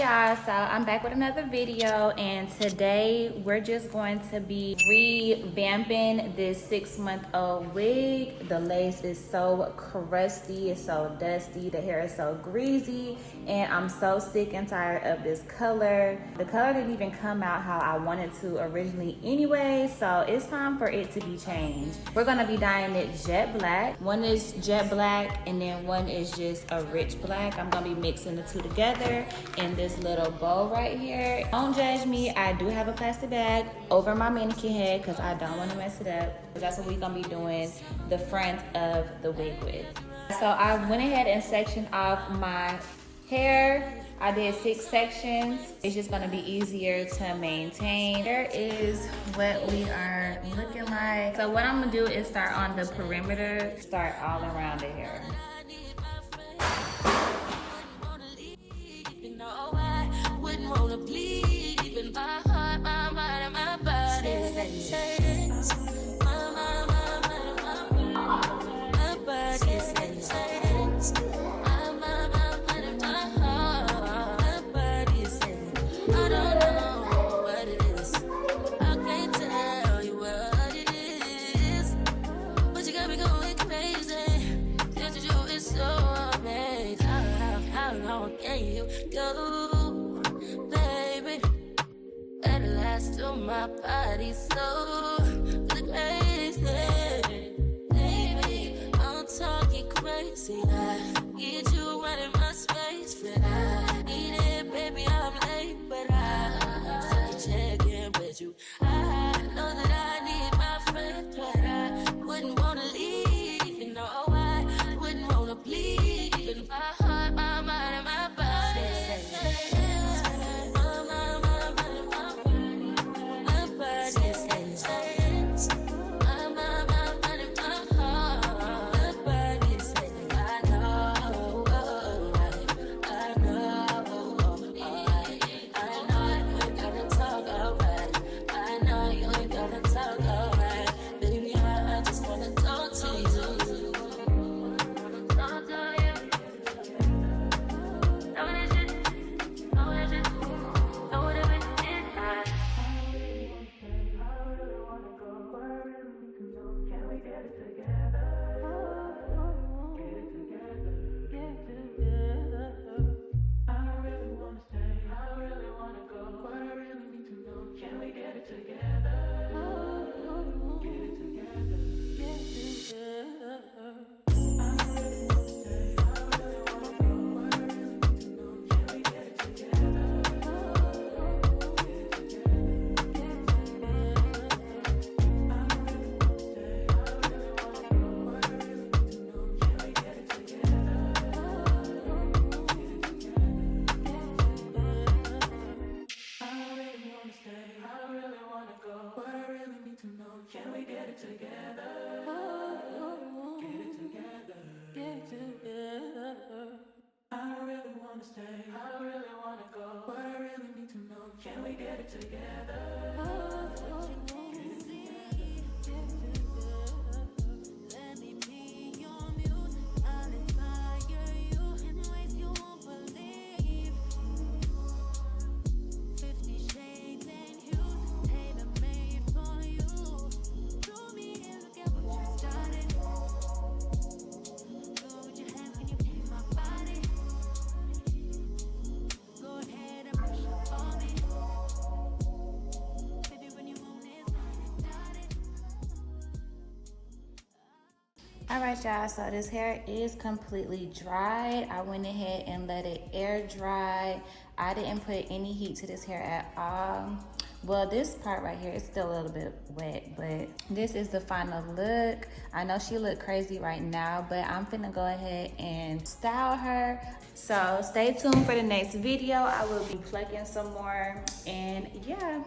y'all, so I'm back with another video, and today we're just going to be revamping this 6-month-old wig. The lace is so crusty, it's so dusty, the hair is so greasy, and I'm so sick and tired of this color. The color didn't even come out how I wanted to originally anyway, so it's time for it to be changed. We're gonna be dyeing it jet black. One is jet black and then one is just a rich black. I'm gonna be mixing the two together in this little bowl right here. Don't judge me, I do have a plastic bag over my mannequin head because I don't want to mess it up. That's what we're gonna be doing the front of the wig with. So I went ahead and sectioned off my hair. I did 6 sections. It's just gonna be easier to maintain. Here is what we are looking like. So what I'm gonna do is start on the perimeter, start all around the hair. Go, baby, at last to my body so crazy. Baby, I'm talking crazy. I get you right in my space, but I need it, baby. I'm late, but I'm still checking with you. I know that I need my friend, but I wouldn't wanna leave. You know, I wouldn't wanna bleed in my heart, my mind, and my body. Can we get it together? Get it together. Get it together. I really wanna stay. I really wanna go. But I really need to know. Can we get it together? Let me be your muse. I'll inspire you in ways you won't believe. 50 shades and hues, tailor-made for you. Do me and look at what you started. Go with your hands when you paint my body. Go ahead and brush up on me. Baby, when you want it, got it. All right, y'all, so this hair is completely dried. I went ahead and let it air dry. I didn't put any heat to this hair at all. Well, this part right here is still a little bit wet, but this is the final look. I know she look crazy right now, but I'm finna go ahead and style her. So stay tuned for the next video. I will be plucking some more, and yeah.